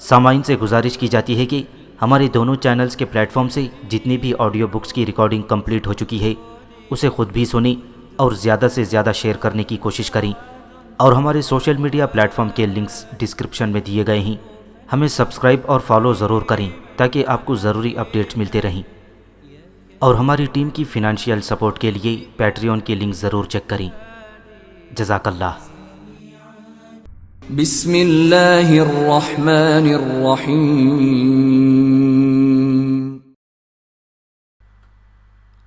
سامعین سے گزارش کی جاتی ہے کہ ہمارے دونوں چینلز کے پلیٹ فارم سے جتنی بھی آڈیو بکس کی ریکارڈنگ کمپلیٹ ہو چکی ہے اسے خود بھی سنیں اور زیادہ سے زیادہ شیئر کرنے کی کوشش کریں، اور ہمارے سوشل میڈیا پلیٹ فارم کے لنکس ڈسکرپشن میں دیے گئے ہیں۔ ہمیں سبسکرائب اور فالو ضرور کریں تاکہ آپ کو ضروری اپڈیٹس ملتے رہیں، اور ہماری ٹیم کی فنانشیل سپورٹ کے لیے پیٹریون کے لنک ضرور چیک کریں۔ جزاک اللہ۔ بسم اللہ الرحمن الرحیم۔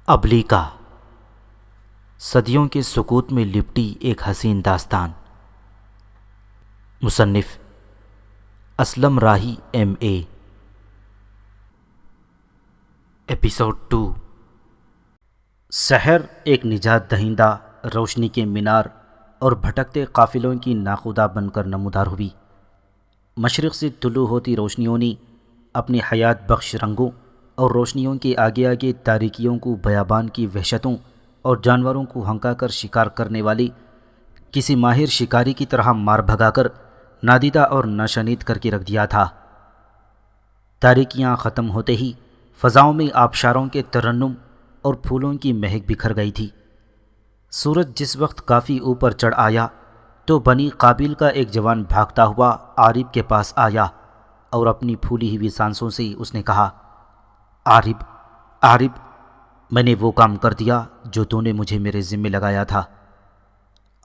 ابلیکا، صدیوں کے سکوت میں لپٹی ایک حسین داستان۔ مصنف اسلم راہی MA۔ ایپیسوڈ 2۔ سحر ایک نجات دہندہ روشنی کے مینار اور بھٹکتے قافلوں کی ناخدا بن کر نمودار ہوئی۔ مشرق سے طلوع ہوتی روشنیوں نے اپنی حیات بخش رنگوں اور روشنیوں کے آگے آگے تاریکیوں کو بیابان کی وحشتوں اور جانوروں کو ہنکا کر شکار کرنے والے کسی ماہر شکاری کی طرح مار بھگا کر نادیدہ اور ناشنید کر کے رکھ دیا تھا۔ تاریکیاں ختم ہوتے ہی فضاؤں میں آبشاروں کے ترنم اور پھولوں کی مہک بکھر گئی تھی۔ سورج جس وقت کافی اوپر چڑھ آیا تو بنی قابیل کا ایک جوان بھاگتا ہوا عارب کے پاس آیا اور اپنی پھولی ہوئی سانسوں سے اس نے کہا، عارب، میں نے وہ کام کر دیا جو تو نے مجھے میرے ذمہ لگایا تھا۔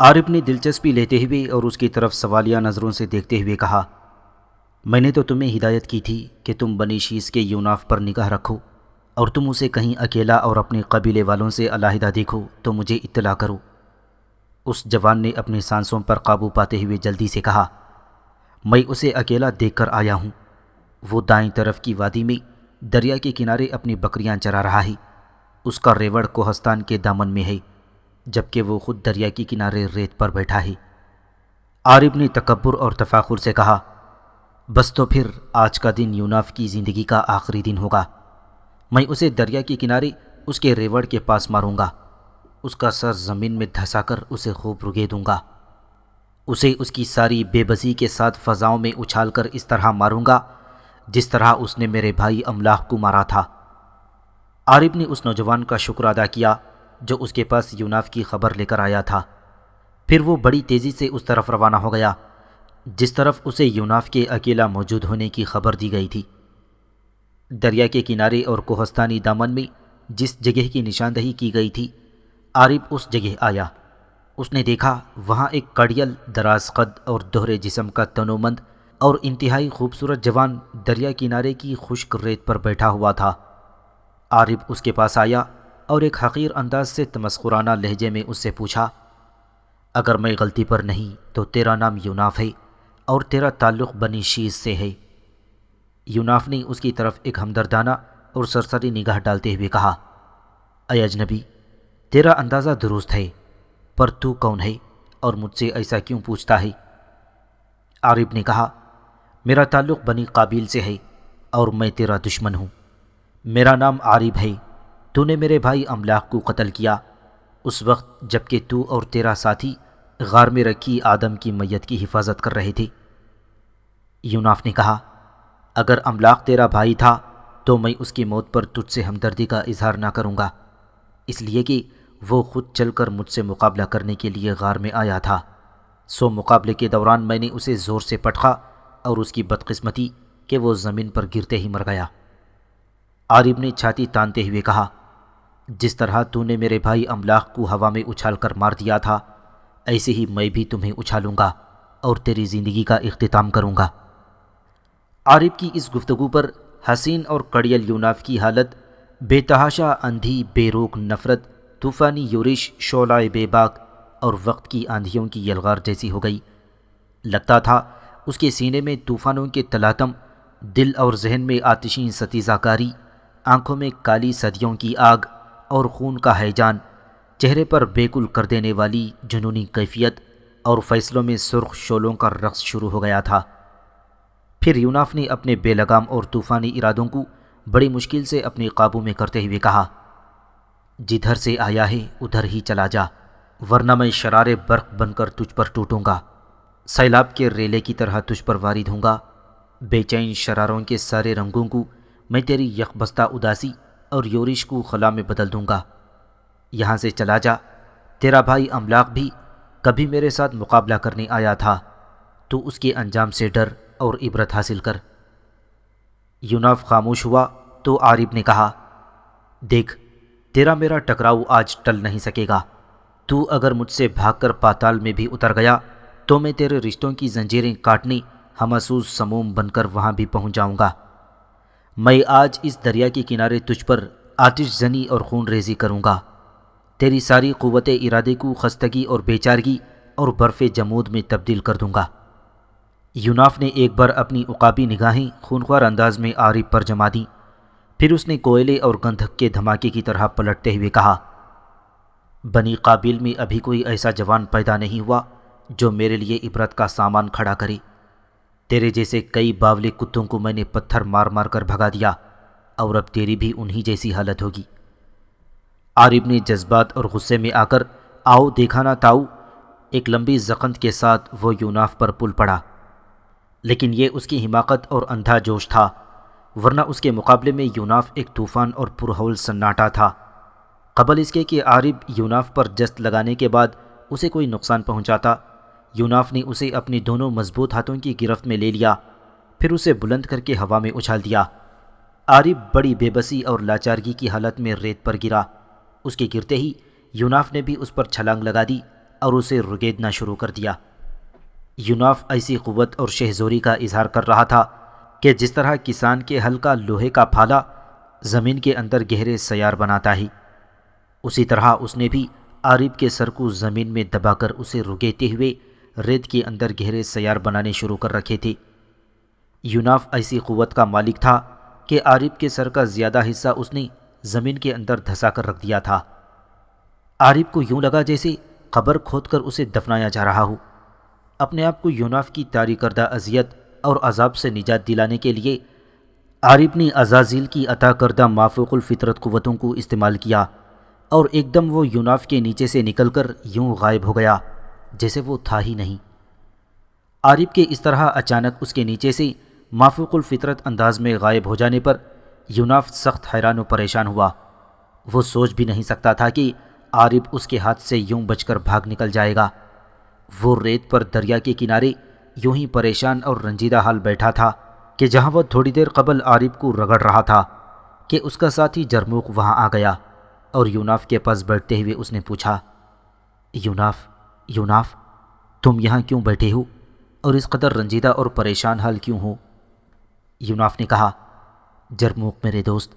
عارب نے دلچسپی لیتے ہوئے اور اس کی طرف سوالیہ نظروں سے دیکھتے ہوئے کہا، میں نے تو تمہیں ہدایت کی تھی کہ تم بنی شیس کے یوناف پر نگاہ رکھو اور تم اسے کہیں اکیلا اور اپنے قبیلے والوں سے علیحدہ دیکھو تو مجھے اطلاع کرو۔ اس جوان نے اپنی سانسوں پر قابو پاتے ہوئے جلدی سے کہا، میں اسے اکیلا دیکھ کر آیا ہوں۔ وہ دائیں طرف کی وادی میں دریا کے کنارے اپنی بکریاں چرا رہا ہے۔ اس کا ریوڑ کوہستان کے دامن میں ہے، جبکہ وہ خود دریا کے کنارے ریت پر بیٹھا ہے۔ عارب نے تکبر اور تفاخر سے کہا، بس تو پھر آج کا دن یوناف کی زندگی کا آخری دن ہوگا۔ میں اسے دریا کے کنارے اس کے ریوڑ کے پاس ماروں گا، اس کا سر زمین میں دھسا کر اسے خوب رگے دوں گا، اسے اس کی ساری بے بسی کے ساتھ فضاؤں میں اچھال کر اس طرح ماروں گا جس طرح اس نے میرے بھائی املاح کو مارا تھا۔ عارب نے اس نوجوان کا شکر ادا کیا جو اس کے پاس یوناف کی خبر لے کر آیا تھا۔ پھر وہ بڑی تیزی سے اس طرف روانہ ہو گیا جس طرف اسے یوناف کے اکیلا موجود ہونے کی خبر دی گئی تھی۔ دریا کے کنارے اور کوہستانی دامن میں جس جگہ کی نشاندہی کی گئی تھی، عارب اس جگہ آیا۔ اس نے دیکھا وہاں ایک کڑیل دراز قد اور دوہرے جسم کا تنومند اور انتہائی خوبصورت جوان دریا کنارے کی خشک ریت پر بیٹھا ہوا تھا۔ عارب اس کے پاس آیا اور ایک حقیر انداز سے تمسخرانہ لہجے میں اس سے پوچھا، اگر میں غلطی پر نہیں تو تیرا نام یوناف ہے اور تیرا تعلق بنی شیس سے ہے؟ یوناف نے اس کی طرف ایک ہمدردانہ اور سرسری نگاہ ڈالتے ہوئے کہا، اے اجنبی، تیرا اندازہ درست ہے، پر تو کون ہے اور مجھ سے ایسا کیوں پوچھتا ہے؟ عارب نے کہا، میرا تعلق بنی قابیل سے ہے اور میں تیرا دشمن ہوں۔ میرا نام عارب ہے۔ تو نے میرے بھائی املاح کو قتل کیا اس وقت جب کہ تو اور تیرا ساتھی غار میں رکھی آدم کی میت کی حفاظت کر رہے تھے۔ یوناف نے کہا، اگر املاح تیرا بھائی تھا تو میں اس کی موت پر تجھ سے ہمدردی کا اظہار نہ کروں گا، اس لیے کہ وہ خود چل کر مجھ سے مقابلہ کرنے کے لیے غار میں آیا تھا۔ سو مقابلے کے دوران میں نے اسے زور سے پٹخا اور اس کی بدقسمتی کہ وہ زمین پر گرتے ہی مر گیا۔ عارب نے چھاتی تانتے ہوئے کہا، جس طرح تو نے میرے بھائی املاح کو ہوا میں اچھال کر مار دیا تھا، ایسے ہی میں بھی تمہیں اچھالوں گا اور تیری زندگی کا اختتام کروں گا۔ عارب کی اس گفتگو پر حسین اور کڑیل یوناف کی حالت بے تحاشا اندھی، بے روک نفرت، طوفانی یورش، شعلہ بے باک اور وقت کی آندھیوں کی یلغار جیسی ہو گئی۔ لگتا تھا اس کے سینے میں طوفانوں کے تلاطم، دل اور ذہن میں آتشیں ستیزہ کاری، آنکھوں میں کالی صدیوں کی آگ اور خون کا ہیجان، چہرے پر بیکل کر دینے والی جنونی کیفیت اور فیصلوں میں سرخ شعلوں کا رقص شروع ہو گیا تھا۔ پھر یوناف نے اپنے بے لگام اور طوفانی ارادوں کو بڑی مشکل سے اپنے قابو میں کرتے ہوئے کہا، جدھر سے آیا ہے ادھر ہی چلا جا، ورنہ میں شرار برق بن کر تجھ پر ٹوٹوں گا، سیلاب کے ریلے کی طرح تجھ پر وارد ہوں گا بے چین شراروں کے سارے رنگوں کو میں تیری یکبستہ اداسی اور یورش کو خلا میں بدل دوں گا۔ یہاں سے چلا جا، تیرا بھائی املاق بھی کبھی میرے ساتھ مقابلہ کرنے آیا تھا، تو اس کے انجام سے ڈر اور عبرت حاصل کر۔ یوناف خاموش ہوا تو عارب نے کہا، دیکھ، تیرا میرا ٹکراؤ آج ٹل نہیں سکے گا۔ تو اگر مجھ سے بھاگ کر پاتال میں بھی اتر گیا تو میں تیرے رشتوں کی زنجیریں کاٹنے ہمسوس سموم بن کر وہاں بھی پہنچ جاؤں گا۔ میں آج اس دریا کے کنارے تجھ پر آتش زنی اور خون ریزی کروں گا، تیری ساری قوت ارادے کو خستگی اور بے چارگی اور برف جمود میں تبدیل کر دوں گا۔ یوناف نے ایک بار اپنی عقابی نگاہیں خونخوار انداز میں عارب پر جما دیں، پھر اس نے کوئلے اور گندھک کے دھماکے کی طرح پلٹتے ہوئے کہا، بنی قابل میں ابھی کوئی ایسا جوان پیدا نہیں ہوا جو میرے لیے عبرت کا سامان کھڑا کرے۔ تیرے جیسے کئی باولے کتوں کو میں نے پتھر مار مار کر بھگا دیا، اور اب تیری بھی انہی جیسی حالت ہوگی۔ عارب نے جذبات اور غصے میں آ کر آؤ دیکھا نہ تاؤ ایک لمبی زقند کے ساتھ وہ یوناف پر پل پڑا، لیکن یہ اس کی حماقت اور اندھا جوش تھا، ورنہ اس کے مقابلے میں یوناف ایک طوفان اور پرہول سناٹا تھا۔ قبل اس کے کہ عارب یوناف پر جست لگانے کے بعد اسے کوئی نقصان پہنچاتا، یوناف نے اسے اپنی دونوں مضبوط ہاتھوں کی گرفت میں لے لیا، پھر اسے بلند کر کے ہوا میں اچھال دیا۔ عارب بڑی بے بسی اور لاچارگی کی حالت میں ریت پر گرا۔ اس کے گرتے ہی یوناف نے بھی اس پر چھلانگ لگا دی اور اسے رگیدنا شروع کر دیا۔ یوناف ایسی قوت اور شہزوری کا اظہار کر رہا تھا کہ جس طرح کسان کے ہل کا لوہے کا پھالا زمین کے اندر گہرے سیار بناتا ہے، اسی طرح اس نے بھی عارب کے سر کو زمین میں دبا کر اسے رگیتے ہوئے ریت کے اندر گہرے سیار بنانے شروع کر رکھے تھے۔ یوناف ایسی قوت کا مالک تھا کہ عارب کے سر کا زیادہ حصہ اس نے زمین کے اندر دھسا کر رکھ دیا تھا۔ عارب کو یوں لگا جیسے قبر کھود کر اسے دفنایا جا رہا ہو۔ اپنے آپ کو یوناف کی طاری کردہ اذیت اور عذاب سے نجات دلانے کے لیے عارب نے عزازیل کی عطا کردہ مافوق الفطرت قوتوں کو استعمال کیا، اور ایک دم وہ یوناف کے نیچے سے نکل کر یوں غائب ہو گیا جیسے وہ تھا ہی نہیں۔ عارب کے اس طرح اچانک اس کے نیچے سے مافوق الفطرت انداز میں غائب ہو جانے پر یوناف سخت حیران و پریشان ہوا۔ وہ سوچ بھی نہیں سکتا تھا کہ عارب اس کے ہاتھ سے یوں بچ کر بھاگ نکل جائے گا۔ وہ ریت پر دریا کے کنارے یوں ہی پریشان اور رنجیدہ حال بیٹھا تھا کہ جہاں وہ تھوڑی دیر قبل عارب کو رگڑ رہا تھا کہ اس کا ساتھی جرموق وہاں آ گیا، اور یوناف کے پاس بیٹھتے ہوئے اس نے پوچھا، یوناف، یوناف، تم یہاں کیوں بیٹھے ہو اور اس قدر رنجیدہ اور پریشان حال کیوں ہو؟ یوناف نے کہا، جرموق میرے دوست،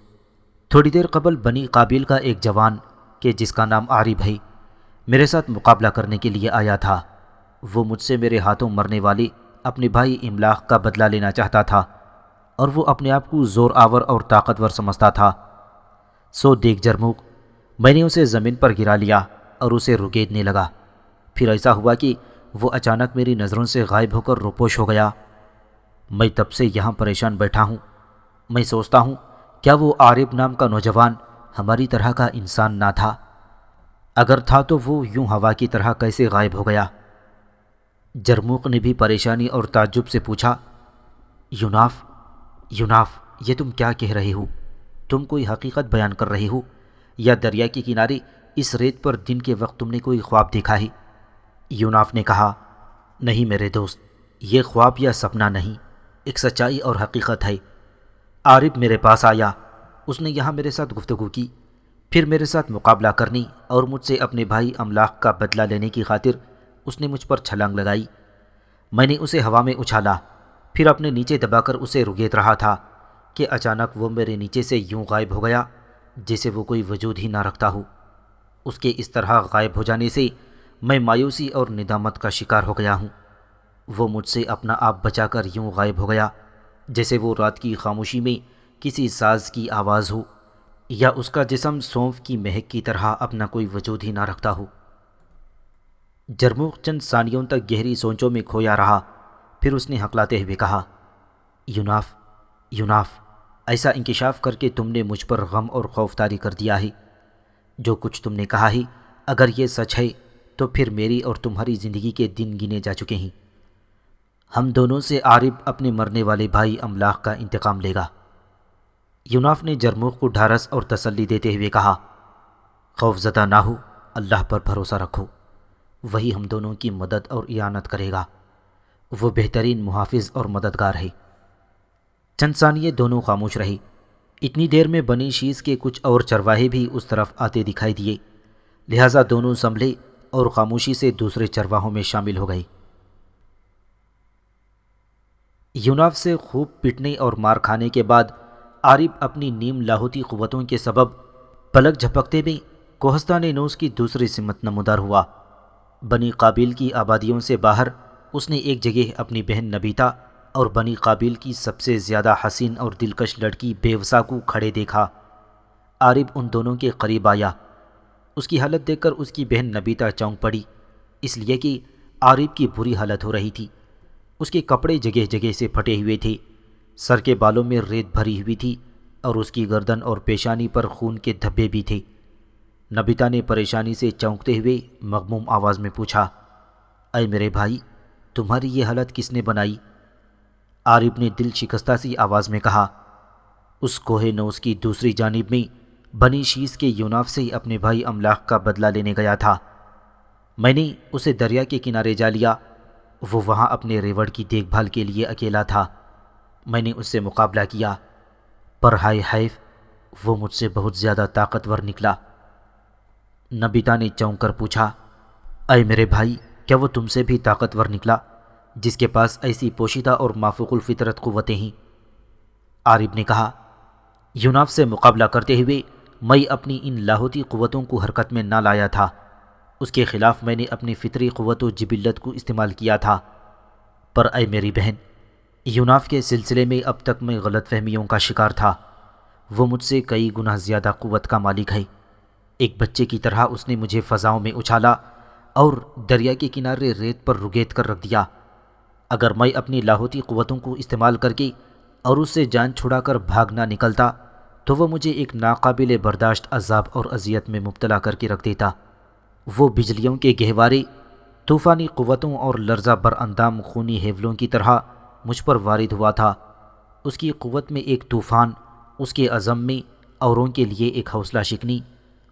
تھوڑی دیر قبل بنی قابل کا ایک جوان کہ جس کا نام عارب ہے میرے ساتھ مقابلہ کرنے کے لیے آیا تھا۔ وہ مجھ سے میرے ہاتھوں مرنے والے اپنے بھائی املاق کا بدلہ لینا چاہتا تھا، اور وہ اپنے آپ کو زور آور اور طاقتور سمجھتا تھا۔ سو دیکھ جرموق، میں نے اسے زمین پر گرا لیا اور اسے رگیدنے لگا۔ پھر ایسا ہوا کہ وہ اچانک میری نظروں سے غائب ہو کر روپوش ہو گیا۔ میں تب سے یہاں پریشان بیٹھا ہوں۔ میں سوچتا ہوں کیا وہ عارب نام کا نوجوان ہماری طرح کا انسان نہ تھا؟ اگر تھا تو وہ یوں ہوا کی طرح کیسے غائب ہو گیا؟ جرموق نے بھی پریشانی اور تعجب سے پوچھا، یوناف، یوناف، یہ تم کیا کہہ رہے ہو؟ تم کوئی حقیقت بیان کر رہے ہو، یا دریا کے کنارے اس ریت پر دن کے وقت تم نے کوئی خواب دیکھا ہے؟ یوناف نے کہا، نہیں میرے دوست، یہ خواب یا سپنا نہیں، ایک سچائی اور حقیقت ہے۔ عارب میرے پاس آیا، اس نے یہاں میرے ساتھ گفتگو کی، پھر میرے ساتھ مقابلہ کرنے اور مجھ سے اپنے بھائی املاق کا بدلہ لینے کی خاطر اس نے مجھ پر چھلانگ لگائی۔ میں نے اسے ہوا میں اچھالا، پھر اپنے نیچے دبا کر اسے رگید رہا تھا کہ اچانک وہ میرے نیچے سے یوں غائب ہو گیا جیسے وہ کوئی وجود ہی نہ رکھتا ہو۔ اس کے اس طرح غائب ہو جانے سے میں مایوسی اور ندامت کا شکار ہو گیا ہوں۔ وہ مجھ سے اپنا آپ بچا کر یوں غائب ہو گیا جیسے وہ رات کی خاموشی میں کسی ساز کی آواز ہو، یا اس کا جسم سونف کی مہک کی طرح اپنا کوئی وجود ہی نہ رکھتا ہو۔ جرموق چند ثانیوں تک گہری سوچوں میں کھویا رہا، پھر اس نے ہکلاتے ہوئے کہا، یوناف، یوناف، ایسا انکشاف کر کے تم نے مجھ پر غم اور خوف طاری کر دیا ہے۔ جو کچھ تم نے کہا ہے اگر یہ سچ ہے تو پھر میری اور تمہاری زندگی کے دن گنے جا چکے ہیں۔ ہم دونوں سے عارب اپنے مرنے والے بھائی املاح کا انتقام لے گا۔ یوناف نے جرموخ کو ڈھارس اور تسلی دیتے ہوئے کہا، خوف زدہ نہ ہو، اللہ پر بھروسہ رکھو، وہی ہم دونوں کی مدد اور اعانت کرے گا، وہ بہترین محافظ اور مددگار ہے۔ چند ثانیے دونوں خاموش رہے۔ اتنی دیر میں بنی شیس کے کچھ اور چرواہے بھی اس طرف آتے دکھائی دیے، لہٰذا دونوں سنبھلے اور خاموشی سے دوسرے چرواہوں میں شامل ہو گئے۔ یوناف سے خوب پٹنے اور مار کھانے کے بعد عارب اپنی نیم لاہوتی قوتوں کے سبب پلک جھپکتے میں کوہستان نوز کی دوسری سمت نمودار ہوا۔ بنی قابیل کی آبادیوں سے باہر اس نے ایک جگہ اپنی بہن نبیتا اور بنی قابیل کی سب سے زیادہ حسین اور دلکش لڑکی بیوسا کو کھڑے دیکھا۔ عارب ان دونوں کے قریب آیا۔ اس کی حالت دیکھ کر اس کی بہن نبیتا چونک پڑی، اس لیے کہ عارب کی بری حالت ہو رہی تھی۔ اس کے کپڑے جگہ جگہ سے پھٹے ہوئے تھے، سر کے بالوں میں ریت بھری ہوئی تھی اور اس کی گردن اور پیشانی پر خون کے دھبے بھی تھے۔ نبیتا نے پریشانی سے چونکتے ہوئے مغموم آواز میں پوچھا، اے میرے بھائی، تمہاری یہ حالت کس نے بنائی؟ عارب نے دل شکستہ سی آواز میں کہا، اس کوہ نوز کی دوسری جانب میں بنی شیس کے یوناف سے اپنے بھائی املاح کا بدلہ لینے گیا تھا۔ میں نے اسے دریا کے کنارے جا لیا، وہ وہاں اپنے ریوڑ کی دیکھ بھال کے لیے اکیلا تھا۔ میں نے اس سے مقابلہ کیا، پر ہائے حیف، وہ مجھ سے بہت زیادہ طاقتور نکلا۔ نبیتا نے چونک کر پوچھا، اے میرے بھائی، کیا وہ تم سے بھی طاقتور نکلا جس کے پاس ایسی پوشیدہ اور مافوق الفطرت قوتیں ہیں؟ عارب نے کہا، یوناف سے مقابلہ کرتے ہوئے میں اپنی ان لاہوتی قوتوں کو حرکت میں نہ لایا تھا، اس کے خلاف میں نے اپنی فطری قوت و جبلت کو استعمال کیا تھا۔ پر اے میری بہن، یوناف کے سلسلے میں اب تک میں غلط فہمیوں کا شکار تھا۔ وہ مجھ سے کئی گنا زیادہ قوت کا مالک ہے۔ ایک بچے کی طرح اس نے مجھے فضاؤں میں اچھالا اور دریا کے کنارے ریت پر رگیت کر رکھ دیا۔ اگر میں اپنی لاہوتی قوتوں کو استعمال کر کے اور اس سے جان چھڑا کر بھاگ نہ نکلتا تو وہ مجھے ایک ناقابل برداشت عذاب اور اذیت میں مبتلا کر کے رکھ دیتا۔ وہ بجلیوں کے گہوارے، طوفانی قوتوں اور لرزہ بر اندام خونی ہیولوں کی طرح مجھ پر وارد ہوا تھا۔ اس کی قوت میں ایک طوفان، اس کے عزم میں اوروں کے لیے ایک حوصلہ شکنی،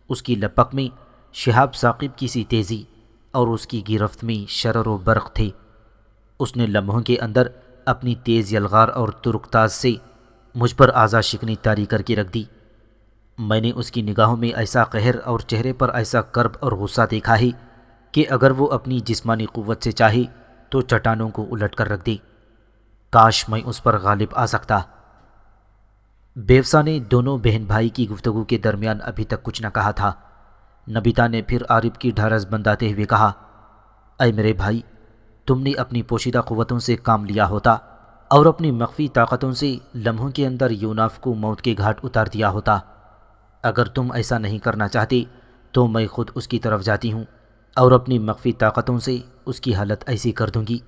اس کی لپک میں شہاب ثاقب کی سی تیزی اور اس کی گرفت میں شرر و برق تھے۔ اس نے لمحوں کے اندر اپنی تیز یلغار اور ترک تاز سے مجھ پر آزا شکنی طاری کر کے رکھ دی۔ میں نے اس کی نگاہوں میں ایسا قہر اور چہرے پر ایسا کرب اور غصہ دیکھا ہے کہ اگر وہ اپنی جسمانی قوت سے چاہے تو چٹانوں کو الٹ کر رکھ دے۔ کاش میں اس پر غالب آ سکتا۔ بیوسا نے دونوں بہن بھائی کی گفتگو کے درمیان ابھی تک کچھ نہ کہا تھا۔ نبیتا نے پھر عارب کی ڈھارس بندھاتے ہوئے کہا، اے میرے بھائی، تم نے اپنی پوشیدہ قوتوں سے کام لیا ہوتا اور اپنی مخفی طاقتوں سے لمحوں کے اندر یوناف کو موت کے گھاٹ اتار دیا ہوتا۔ اگر تم ایسا نہیں کرنا چاہتے تو میں خود اس کی طرف جاتی ہوں اور اپنی مخفی طاقتوں سے اس کی حالت ایسی کر دوں گی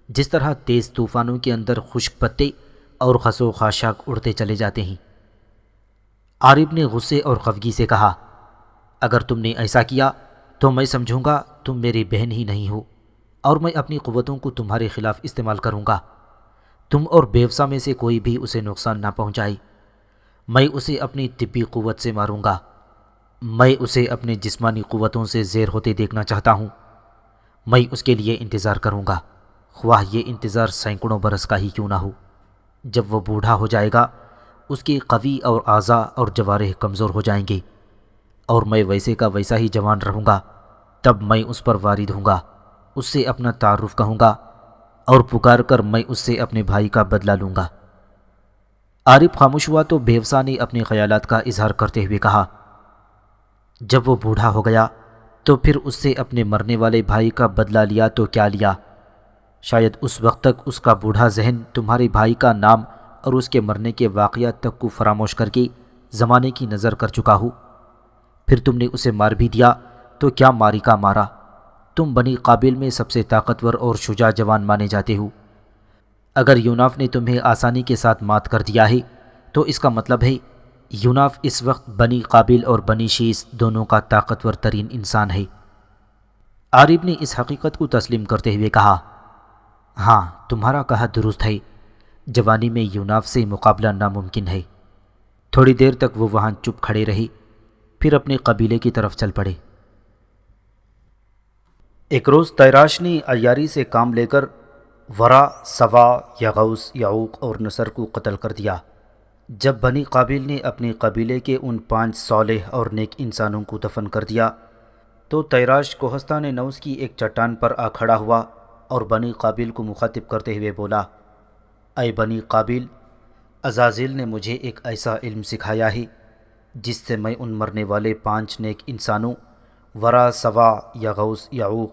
جس طرح تیز طوفانوں کے اندر خشک پتے اور خس و خاشاک اڑتے چلے جاتے ہیں۔ عارب نے غصے اور خفگی سے کہا، اگر تم نے ایسا کیا تو میں سمجھوں گا تم میری بہن ہی نہیں ہو اور میں اپنی قوتوں کو تمہارے خلاف استعمال کروں گا۔ تم اور بیوسا میں سے کوئی بھی اسے نقصان نہ پہنچائے۔ میں اسے اپنی طبی قوت سے ماروں گا۔ میں اسے اپنے جسمانی قوتوں سے زیر ہوتے دیکھنا چاہتا ہوں۔ میں اس کے لیے انتظار کروں گا، خواہ یہ انتظار سینکڑوں برس کا ہی کیوں نہ ہو۔ جب وہ بوڑھا ہو جائے گا، اس کے قوی اور اعضاء اور جوارح کمزور ہو جائیں گے اور میں ویسے کا ویسا ہی جوان رہوں گا، تب میں اس پر وارد ہوں گا، اس سے اپنا تعارف کہوں گا اور پکار کر میں اس سے اپنے بھائی کا بدلہ لوں گا۔ عارب خاموش ہوا تو بیوسا نے اپنے خیالات کا اظہار کرتے ہوئے کہا، جب وہ بوڑھا ہو گیا تو پھر اس سے اپنے مرنے والے بھائی کا بدلہ لیا تو کیا لیا؟ شاید اس وقت تک اس کا بوڑھا ذہن تمہارے بھائی کا نام اور اس کے مرنے کے واقعات تک کو فراموش کر کے زمانے کی نظر کر چکا ہو۔ پھر تم نے اسے مار بھی دیا تو کیا ماری کا مارا؟ تم بنی قابل میں سب سے طاقتور اور شجاع جوان مانے جاتے ہو۔ اگر یوناف نے تمہیں آسانی کے ساتھ مات کر دیا ہے تو اس کا مطلب ہے یوناف اس وقت بنی قابل اور بنی شیس دونوں کا طاقتور ترین انسان ہے۔ عارب نے اس حقیقت کو تسلیم کرتے ہوئے کہا، ہاں، تمہارا کہا درست ہے، جوانی میں یوناف سے مقابلہ ناممکن ہے۔ تھوڑی دیر تک وہ وہاں چپ کھڑے رہے، پھر اپنے قبیلے کی طرف چل پڑے۔ ایک روز تیراش نے عیاری سے کام لے کر ورا، سوا، یغوث، یعوق اور نصر کو قتل کر دیا۔ جب بنی قابیل نے اپنے قبیلے کے ان 5 صالح اور نیک انسانوں کو دفن کر دیا تو تیراش کوہستان نوز کی ایک چٹان پر آ کھڑا ہوا اور بنی قابیل کو مخاطب کرتے ہوئے بولا، اے بنی قابیل، عزازیل نے مجھے ایک ایسا علم سکھایا ہے جس سے میں ان مرنے والے 5 نیک انسانوں ورا، سوا، یغوث، یعوق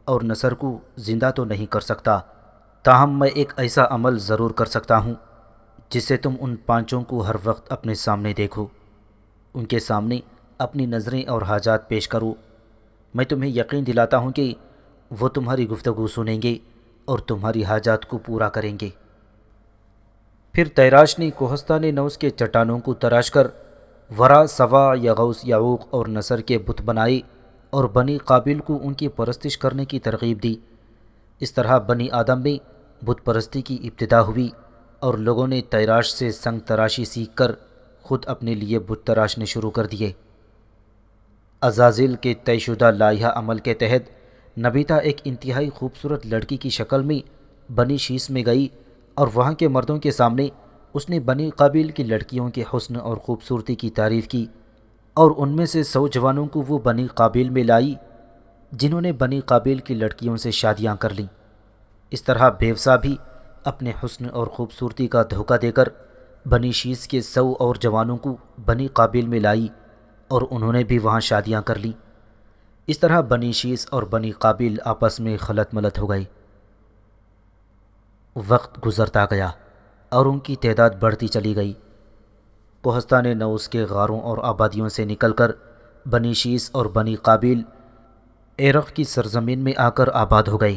اور نصر کو زندہ تو نہیں کر سکتا، تاہم میں ایک ایسا عمل ضرور کر سکتا ہوں جس سے تم ان 5 کو ہر وقت اپنے سامنے دیکھو، ان کے سامنے اپنی نظریں اور حاجات پیش کرو۔ میں تمہیں یقین دلاتا ہوں کہ وہ تمہاری گفتگو سنیں گے اور تمہاری حاجات کو پورا کریں گے۔ پھر تیراش نے کوہستان نوز کے چٹانوں کو تراش کر ورا، سوا، یغوث، یعوق اور نصر کے بت بنائے اور بنی قابیل کو ان کی پرستش کرنے کی ترغیب دی۔ اس طرح بنی آدم میں بت پرستی کی ابتدا ہوئی اور لوگوں نے تیراش سے سنگ تراشی سیکھ کر خود اپنے لیے بت تراشنے شروع کر دیے۔ عزازیل کے طے شدہ لائحہ عمل کے تحت نبیتا ایک انتہائی خوبصورت لڑکی کی شکل میں بنی شیس میں گئی اور وہاں کے مردوں کے سامنے اس نے بنی قابیل کی لڑکیوں کے حسن اور خوبصورتی کی تعریف کی اور ان میں سے 100 جوانوں کو وہ بنی قابیل میں لائی جنہوں نے بنی قابیل کی لڑکیوں سے شادیاں کر لیں۔ اس طرح بیوسا بھی اپنے حسن اور خوبصورتی کا دھوکہ دے کر بنی شیس کے 100 اور جوانوں کو بنی قابیل میں لائی اور انہوں نے بھی وہاں شادیاں کر لیں۔ اس طرح بنی شیس اور بنی قابیل آپس میں خلط ملط ہو گئے۔ وقت گزرتا گیا اور ان کی تعداد بڑھتی چلی گئی۔ کوہستان نوز کے غاروں اور آبادیوں سے نکل کر بنی شیس اور بنی قابیل عراق کی سرزمین میں آ کر آباد ہو گئے۔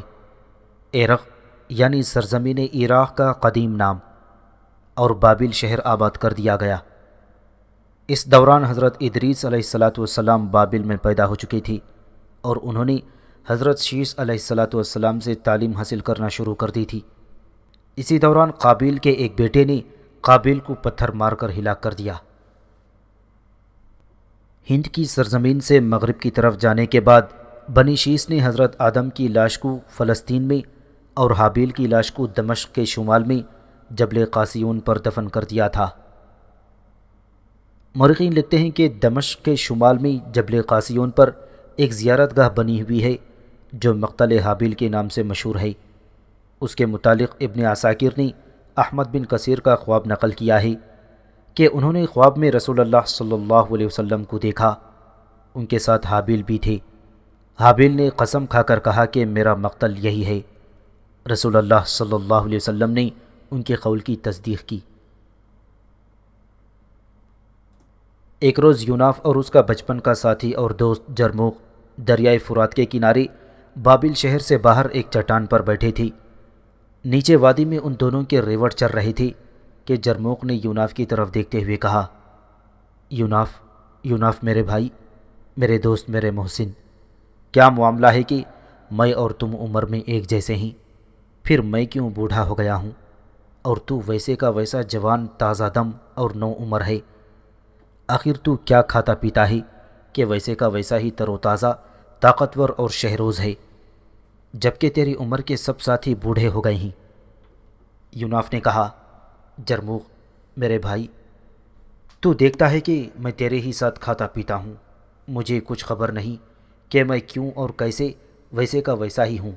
عراق یعنی سرزمین عراق کا قدیم نام، اور بابل شہر آباد کر دیا گیا۔ اس دوران حضرت ادریس علیہ السلام بابل میں پیدا ہو چکی تھی اور انہوں نے حضرت شیس علیہ السلام سے تعلیم حاصل کرنا شروع کر دی تھی۔ اسی دوران قابیل کے ایک بیٹے نے قابیل کو پتھر مار کر ہلاک کر دیا۔ ہند کی سرزمین سے مغرب کی طرف جانے کے بعد بنی شیس نے حضرت آدم کی لاش کو فلسطین میں اور حابیل کی لاش کو دمشق کے شمال میں جبل قاسیون پر دفن کر دیا تھا۔ مورخین لکھتے ہیں کہ دمشق کے شمال میں جبل قاسیون پر ایک زیارت گاہ بنی ہوئی ہے جو مقتل حابیل کے نام سے مشہور ہے۔ اس کے متعلق ابن عساکر نے احمد بن کثیر کا خواب نقل کیا ہے کہ انہوں نے خواب میں رسول اللہ صلی اللہ علیہ وسلم کو دیکھا، ان کے ساتھ حابیل بھی تھے۔ حابیل نے قسم کھا کر کہا کہ میرا مقتل یہی ہے۔ رسول اللہ صلی اللہ علیہ وسلم نے ان کے قول کی تصدیق کی۔ ایک روز یوناف اور اس کا بچپن کا ساتھی اور دوست جرموق دریائے فرات کے کنارے بابل شہر سے باہر ایک چٹان پر بیٹھے تھے۔ نیچے وادی میں ان دونوں کے ریوڑ چل رہے تھے کہ جرموق نے یوناف کی طرف دیکھتے ہوئے کہا، یوناف، یوناف میرے بھائی، میرے دوست، میرے محسن، کیا معاملہ ہے کہ میں اور تم عمر میں ایک جیسے ہیں، پھر میں کیوں بوڑھا ہو گیا ہوں اور تو ویسے کا ویسا جوان، تازہ دم اور نو عمر ہے؟ آخر تو کیا کھاتا پیتا ہے کہ ویسے کا ویسا ہی تر و تازہ، طاقتور اور شہروز ہے، جبکہ تیری عمر کے سب ساتھی بوڑھے ہو گئے ہیں؟ یوناف نے کہا، جرموق میرے بھائی، تو دیکھتا ہے کہ میں تیرے ہی ساتھ کھاتا پیتا ہوں، مجھے کچھ خبر نہیں کہ میں کیوں اور کیسے ویسے کا ویسا ہی ہوں۔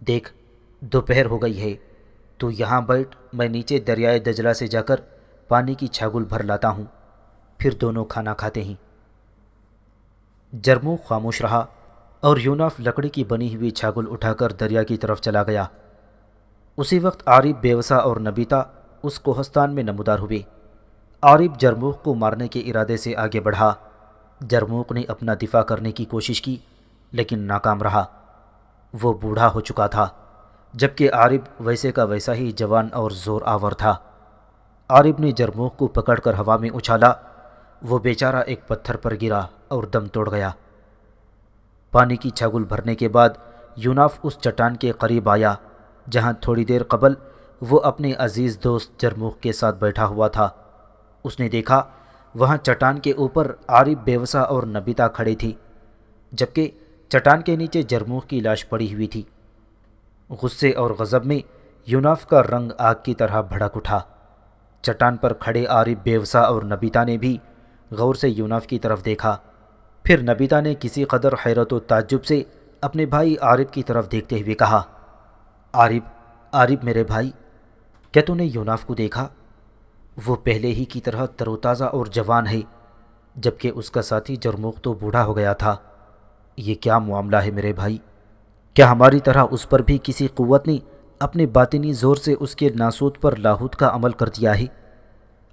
دیکھ، دوپہر ہو گئی ہے، تو یہاں بیٹھ، میں نیچے دریائے دجلہ سے جا کر پانی کی چھاگل بھر لاتا ہوں، پھر دونوں کھانا کھاتے ہیں۔ جرموق خاموش رہا اور یوناف لکڑی کی بنی ہوئی چھاگل اٹھا کر دریا کی طرف چلا گیا۔ اسی وقت عارب، بیوسا اور نبیتا اس کوہستان میں نمودار ہوئے۔ عارب جرموق کو مارنے کے ارادے سے آگے بڑھا۔ جرموق نے اپنا دفاع کرنے کی کوشش کی لیکن ناکام رہا۔ وہ بوڑھا ہو چکا تھا جبکہ عارب ویسے کا ویسا ہی جوان اور زور آور تھا۔ عارب نے جرموق کو پکڑ کر ہوا میں اچھالا، وہ بیچارہ ایک پتھر پر گرا اور دم توڑ گیا۔ پانی کی چھاگل بھرنے کے بعد یوناف اس چٹان کے قریب آیا جہاں تھوڑی دیر قبل وہ اپنے عزیز دوست جرموخ کے ساتھ بیٹھا ہوا تھا۔ اس نے دیکھا وہاں چٹان کے اوپر عارف، بے وسا اور نبیتا کھڑے تھی، جبکہ چٹان کے نیچے جرموخ کی لاش پڑی ہوئی تھی۔ غصے اور غضب میں یوناف کا رنگ آگ کی طرح بھڑک اٹھا۔ چٹان پر کھڑے عارف، بے وسا اور نبیتا نے بھی غور سے یوناف کی طرف دیکھا۔ پھر نبیتا نے کسی قدر حیرت و تعجب سے اپنے بھائی عارف کی طرف دیکھتے ہوئے کہا، عارف میرے بھائی، کیا تو نے یوناف کو دیکھا؟ وہ پہلے ہی کی طرح تر و تازہ اور جوان ہے، جبکہ اس کا ساتھی جرموخ تو بوڑھا ہو گیا تھا۔ یہ کیا معاملہ ہے میرے بھائی؟ کیا ہماری طرح اس پر بھی کسی قوت نے اپنے باطنی زور سے اس کے ناسوت پر لاہوت کا عمل کر دیا ہے؟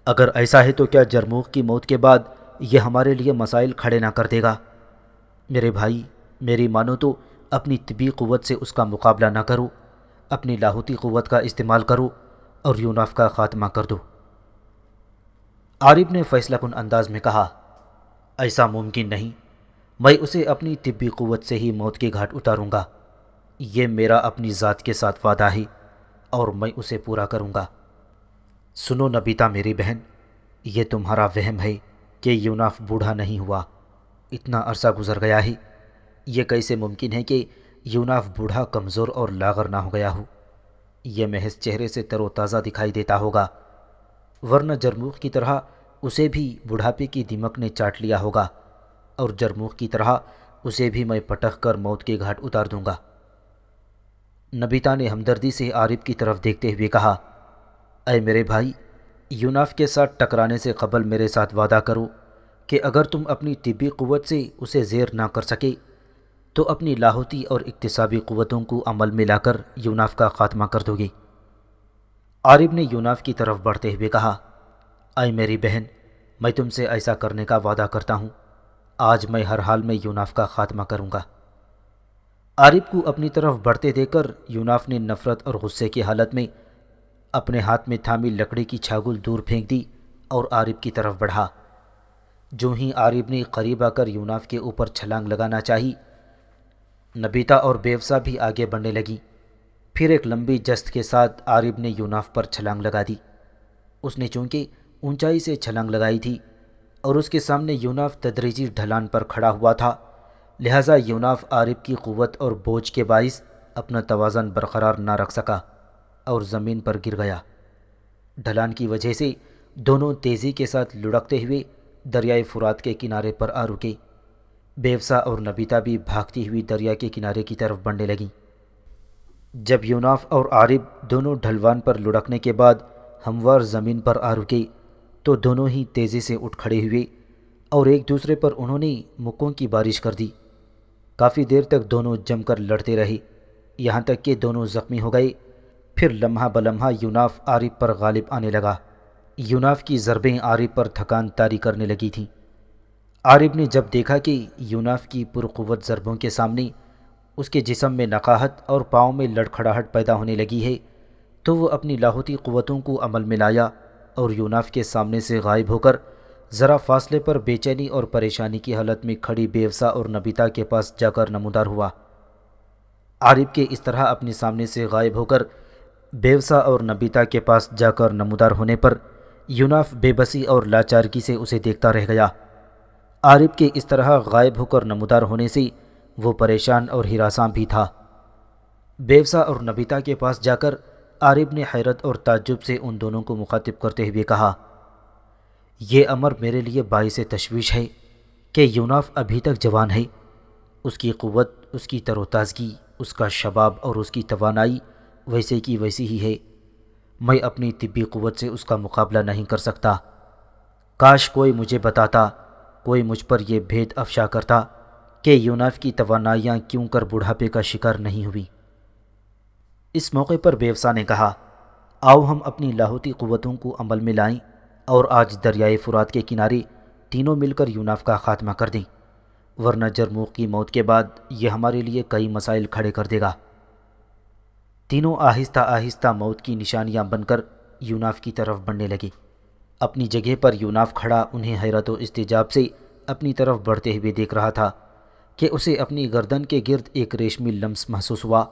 اگر ایسا ہے تو کیا جرموخ کی موت کے بعد یہ ہمارے لیے مسائل کھڑے نہ کر دے گا؟ میرے بھائی، میری مانو تو اپنی طبی قوت سے اس کا مقابلہ نہ کرو، اپنی لاہوتی قوت کا استعمال کرو اور یوناف کا خاتمہ کر دو۔ عارف نے فیصلہ کن انداز میں کہا، ایسا ممکن نہیں، میں اسے اپنی طبی قوت سے ہی موت کے گھاٹ اتاروں گا۔ یہ میرا اپنی ذات کے ساتھ وعدہ ہے اور میں اسے پورا کروں گا۔ سنو نبیتا میری بہن، یہ تمہارا وہم ہے کہ یوناف بوڑھا نہیں ہوا۔ اتنا عرصہ گزر گیا ہے، یہ کیسے ممکن ہے کہ یوناف بوڑھا، کمزور اور لاغر نہ ہو گیا ہو؟ یہ محض چہرے سے تر و تازہ دکھائی دیتا ہوگا، ورنہ جرموخ کی طرح اسے بھی بڑھاپے کی دیمک نے چاٹ لیا ہوگا، اور جرموخ کی طرح اسے بھی میں پٹخ کر موت کے گھاٹ اتار دوں گا۔ نبیتا نے ہمدردی سے عارف کی طرف دیکھتے ہوئے کہا، اے میرے بھائی، یوناف کے ساتھ ٹکرانے سے قبل میرے ساتھ وعدہ کرو کہ اگر تم اپنی طبی قوت سے اسے زیر نہ کر سکے تو اپنی لاہوتی اور اکتسابی قوتوں کو عمل میں لا کر یوناف کا خاتمہ کر دو گے۔ عارف نے یوناف کی طرف بڑھتے ہوئے کہا، اے میری بہن، میں تم سے ایسا کرنے کا وعدہ کرتا ہوں۔ آج میں ہر حال میں یوناف کا خاتمہ کروں گا۔ عارف کو اپنی طرف بڑھتے دیکھ کر یوناف نے نفرت اور غصے کی حالت میں اپنے ہاتھ میں تھامی لکڑی کی چھاگل دور پھینک دی اور عارف کی طرف بڑھا۔ جو ہی عارف نے قریب آ کر یوناف کے اوپر چھلانگ لگانا چاہی، نبیتا اور بیوسا بھی آگے بڑھنے لگی۔ پھر ایک لمبی جست کے ساتھ عارف نے یوناف پر چھلانگ لگا دی۔ اس نے چونکہ اونچائی سے چھلانگ لگائی تھی اور اس کے سامنے یوناف تدریجی ڈھلان پر کھڑا ہوا تھا، لہٰذا یوناف عارف کی قوت اور بوجھ کے باعث اپنا توازن برقرار نہ رکھ سکا اور زمین پر گر گیا۔ ڈھلان کی وجہ سے دونوں تیزی کے ساتھ لڑکتے ہوئے دریائے فرات کے کنارے پر آ رکے۔ بیوسا اور نبیتا بھی بھاگتی ہوئی دریا کے کنارے کی طرف بڑھنے لگیں۔ جب یوناف اور عارف دونوں ڈھلوان پر لڑکنے کے بعد ہموار زمین پر آ رکے تو دونوں ہی تیزی سے اٹھ کھڑے ہوئے اور ایک دوسرے پر انہوں نے مکوں کی بارش کر دی۔ کافی دیر تک دونوں جم کر لڑتے رہے، یہاں تک کہ دونوں زخمی ہو گئے۔ پھر لمحہ بلمحہ یوناف عارف پر غالب آنے لگا۔ یوناف کی ضربیں عارف پر تھکان طاری کرنے لگی تھیں۔ عارف نے جب دیکھا کہ یوناف کی پرقوت ضربوں کے سامنے اس کے جسم میں نقاہت اور پاؤں میں لڑکھڑاہٹ پیدا ہونے لگی ہے، تو وہ اپنی لاہوتی قوتوں کو عمل میں لایا اور یوناف کے سامنے سے غائب ہو کر ذرا فاصلے پر بے چینی اور پریشانی کی حالت میں کھڑی بیوسا اور نبیتا کے پاس جا کر نمودار ہوا۔ عارف کے اس طرح اپنے سامنے سے غائب ہو کر بیوسا اور نبیتا کے پاس جا کر نمودار ہونے پر یوناف بے بسی اور لاچارگی سے اسے دیکھتا رہ گیا۔ عارف کے اس طرح غائب ہو کر نمودار ہونے سے وہ پریشان اور ہراساں بھی تھا۔ بیوسا اور نبیتا کے پاس جا کر عارف نے حیرت اور تعجب سے ان دونوں کو مخاطب کرتے ہوئے کہا، یہ امر میرے لیے باعث تشویش ہے کہ یوناف ابھی تک جوان ہے۔ اس کی قوت، اس کی تر و تازگی، اس کا شباب اور اس کی توانائی ویسے کی ویسی ہی ہے۔ میں اپنی طبی قوت سے اس کا مقابلہ نہیں کر سکتا۔ کاش کوئی مجھے بتاتا، کوئی مجھ پر یہ بھید افشا کرتا کہ یوناف کی توانائیاں کیوں کر بڑھاپے کا شکار نہیں ہوئی۔ اس موقع پر بیوسا نے کہا، آؤ ہم اپنی لاہوتی قوتوں کو عمل میں لائیں اور آج دریائے فرات کے کنارے تینوں مل کر یوناف کا خاتمہ کر دیں، ورنہ جرموخ کی موت کے بعد یہ ہمارے لیے کئی مسائل کھڑے کر دے گا۔ تینوں آہستہ آہستہ موت کی نشانیاں بن کر یوناف کی طرف بڑھنے لگے۔ اپنی جگہ پر یوناف کھڑا انہیں حیرت و استعجاب سے اپنی طرف بڑھتے ہوئے دیکھ رہا تھا کہ اسے اپنی گردن کے گرد ایک ریشمی لمس محسوس ہوا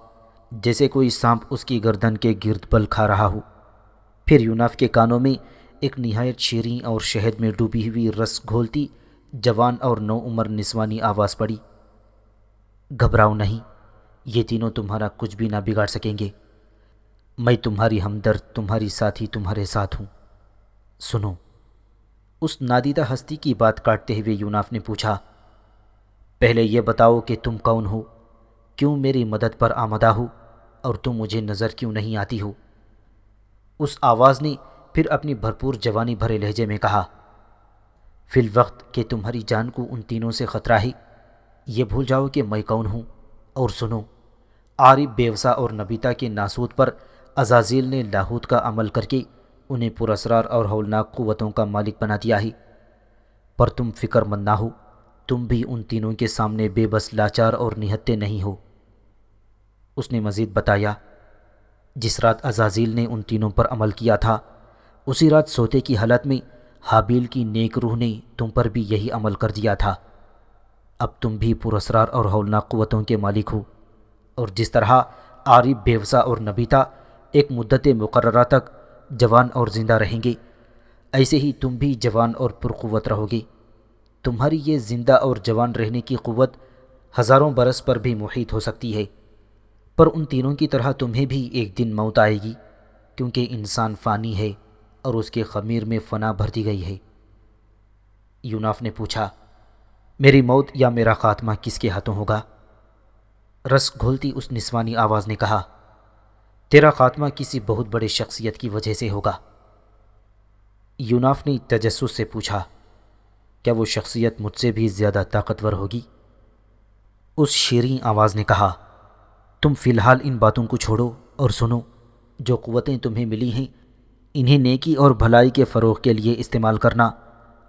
جیسے کوئی سانپ اس کی گردن کے گرد بل کھا رہا ہو۔ پھر یوناف کے کانوں میں ایک نہایت شیریں اور شہد میں ڈوبی ہوئی رس گھولتی جوان اور نو عمر نسوانی آواز پڑی، گھبراؤ نہیں، یہ تینوں تمہارا کچھ بھی نہ بگاڑ سکیں گے، میں تمہاری ہمدرد، تمہاری ساتھی، تمہارے ساتھ ہوں، سنو۔ اس نادیدہ ہستی کی بات کاٹتے ہوئے یوناف نے پوچھا، پہلے یہ بتاؤ کہ تم کون ہو، کیوں میری مدد پر آمدہ ہو، اور تم مجھے نظر کیوں نہیں آتی ہو؟ اس آواز نے پھر اپنی بھرپور جوانی بھرے لہجے میں کہا، فی الوقت کہ تمہاری جان کو ان تینوں سے خطرہ ہے، یہ بھول جاؤ کہ میں کون ہوں، اور سنو، عارف، بیوسا اور نبیتا کے ناسوت پر عزازیل نے لاہوت کا عمل کر کے انہیں پراسرار اور ہولناک قوتوں کا مالک بنا دیا ہے، پر تم فکر مند نہ ہو، تم بھی ان تینوں کے سامنے بے بس، لاچار اور نہتے نہیں ہو۔ اس نے مزید بتایا، جس رات عزازیل نے ان تینوں پر عمل کیا تھا، اسی رات سوتے کی حالت میں حابیل کی نیک روح نے تم پر بھی یہی عمل کر دیا تھا۔ اب تم بھی پراسرار اور ہولناک قوتوں کے مالک ہو، اور جس طرح عارف، بیوسا اور نبیتا ایک مدت مقررہ تک جوان اور زندہ رہیں گے، ایسے ہی تم بھی جوان اور پرقوت رہو گے۔ تمہاری یہ زندہ اور جوان رہنے کی قوت ہزاروں برس پر بھی محیط ہو سکتی ہے، پر ان تینوں کی طرح تمہیں بھی ایک دن موت آئے گی، کیونکہ انسان فانی ہے اور اس کے خمیر میں فنا بھر دی گئی ہے۔ یوناف نے پوچھا، میری موت یا میرا خاتمہ کس کے ہاتھوں ہوگا؟ رس گھولتی اس نسوانی آواز نے کہا، تیرا خاتمہ کسی بہت بڑے شخصیت کی وجہ سے ہوگا۔ یوناف نے تجسس سے پوچھا، کیا وہ شخصیت مجھ سے بھی زیادہ طاقتور ہوگی؟ اس شیریں آواز نے کہا، تم فی الحال ان باتوں کو چھوڑو اور سنو، جو قوتیں تمہیں ملی ہیں انہیں نیکی اور بھلائی کے فروغ کے لیے استعمال کرنا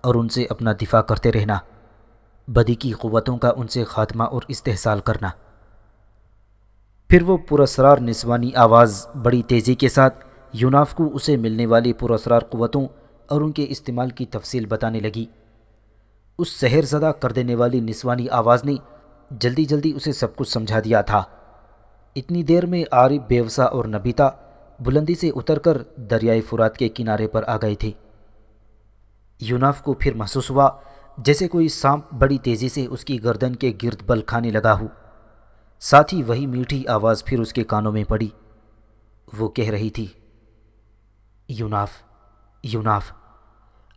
اور ان سے اپنا دفاع کرتے رہنا، بدی کی قوتوں کا ان سے خاتمہ اور استحصال کرنا۔ پھر وہ پراسرار نسوانی آواز بڑی تیزی کے ساتھ یوناف کو اسے ملنے والی پراسرار قوتوں اور ان کے استعمال کی تفصیل بتانے لگی۔ اس سحر زدہ کر دینے والی نسوانی آواز نے جلدی جلدی اسے سب کچھ سمجھا دیا تھا۔ اتنی دیر میں عارف، بیوسا اور نبیتا بلندی سے اتر کر دریائے فرات کے کنارے پر آ گئے تھے۔ یوناف کو پھر محسوس ہوا جیسے کوئی سانپ بڑی تیزی سے اس کی گردن کے گرد بل کھانے لگا ہو۔ ساتھ ہی وہی میٹھی آواز پھر اس کے کانوں میں پڑی۔ وہ کہہ رہی تھی، یوناف، یوناف،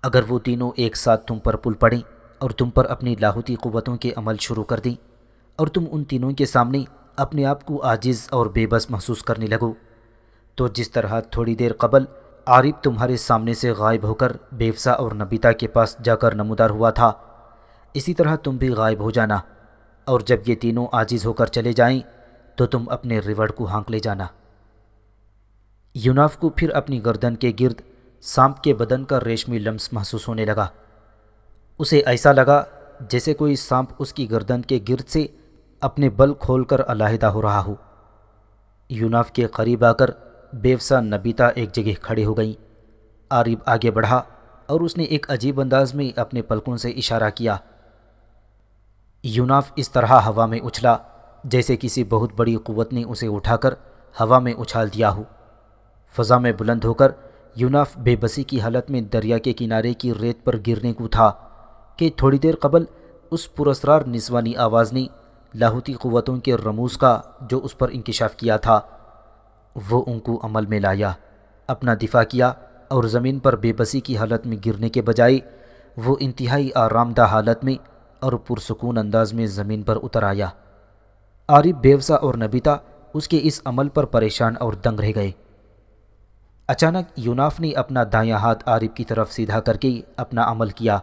اگر وہ تینوں ایک ساتھ تم پر پل پڑیں اور تم پر اپنی لاہوتی قوتوں کے عمل شروع کر دیں اور تم ان تینوں کے سامنے اپنے آپ کو عاجز اور بے بس محسوس کرنے لگو، تو جس طرح تھوڑی دیر قبل عارف تمہارے سامنے سے غائب ہو کر بیوسا اور نبیتا کے پاس جا کر نمودار ہوا تھا، اسی طرح تم بھی غائب ہو جانا، اور جب یہ تینوں عاجز ہو کر چلے جائیں تو تم اپنے ریوڑ کو ہانک لے جانا۔ یوناف کو پھر اپنی گردن کے گرد سانپ کے بدن کا ریشمی لمس محسوس ہونے لگا۔ اسے ایسا لگا جیسے کوئی سانپ اس کی گردن کے گرد سے اپنے بل کھول کر علیحدہ ہو رہا ہو۔ یوناف کے قریب آ کر بیوسا، نبیتا ایک جگہ کھڑے ہو گئیں۔ عارف آگے بڑھا اور اس نے ایک عجیب انداز میں اپنے پلکوں سے اشارہ کیا۔ یوناف اس طرح ہوا میں اچھلا جیسے کسی بہت بڑی قوت نے اسے اٹھا کر ہوا میں اچھال دیا ہو۔ فضا میں بلند ہو کر یوناف بے بسی کی حالت میں دریا کے کنارے کی ریت پر گرنے کو تھا کہ تھوڑی دیر قبل اس پراسرار نسوانی آواز نے لاہوتی قوتوں کے رموز کا جو اس پر انکشاف کیا تھا وہ ان کو عمل میں لایا، اپنا دفاع کیا اور زمین پر بے بسی کی حالت میں گرنے کے بجائے وہ انتہائی آرام دہ حالت میں اور پرسکون انداز میں زمین پر اتر آیا۔ عارف، بیوسا اور نبیتا اس کے اس عمل پر پریشان اور دنگ رہ گئے۔ اچانک یوناف نے اپنا دایاں ہاتھ عارف کی طرف سیدھا کر کے اپنا عمل کیا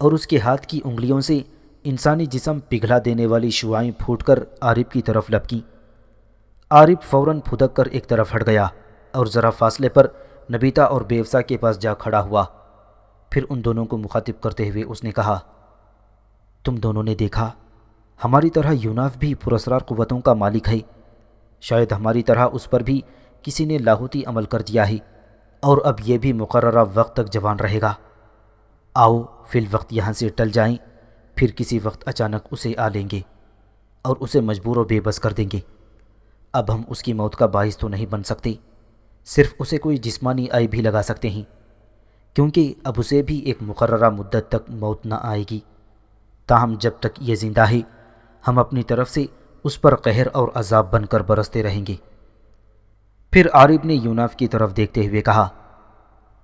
اور اس کے ہاتھ کی انگلیوں سے انسانی جسم پگھلا دینے والی شعاعیں پھوٹ کر عارف کی طرف لپکیں۔ عارف فوراً پھدک کر ایک طرف ہٹ گیا اور ذرا فاصلے پر نبیتا اور بیوسا کے پاس جا کھڑا ہوا۔ پھر ان دونوں کو مخاطب کرتے ہوئے اس نے کہا، تم دونوں نے دیکھا، ہماری طرح یوناف بھی پراسرار قوتوں کا مالک ہے، شاید ہماری طرح اس پر بھی کسی نے لاہوتی عمل کر دیا ہے اور اب یہ بھی مقررہ وقت تک جوان رہے گا۔ آؤ فی الوقت یہاں سے ٹل جائیں، پھر کسی وقت اچانک اسے آ لیں گے اور اسے مجبور و بے بس کر دیں گے۔ اب ہم اس کی موت کا باعث تو نہیں بن سکتے، صرف اسے کوئی جسمانی عیب بھی لگا سکتے ہیں، کیونکہ اب اسے بھی ایک مقررہ مدت تک موت نہ آئے گی۔ تاہم جب تک یہ زندہ ہے ہم اپنی طرف سے اس پر قہر اور عذاب بن کر برستے رہیں گے۔ پھر عارب نے یوناف کی طرف دیکھتے ہوئے کہا،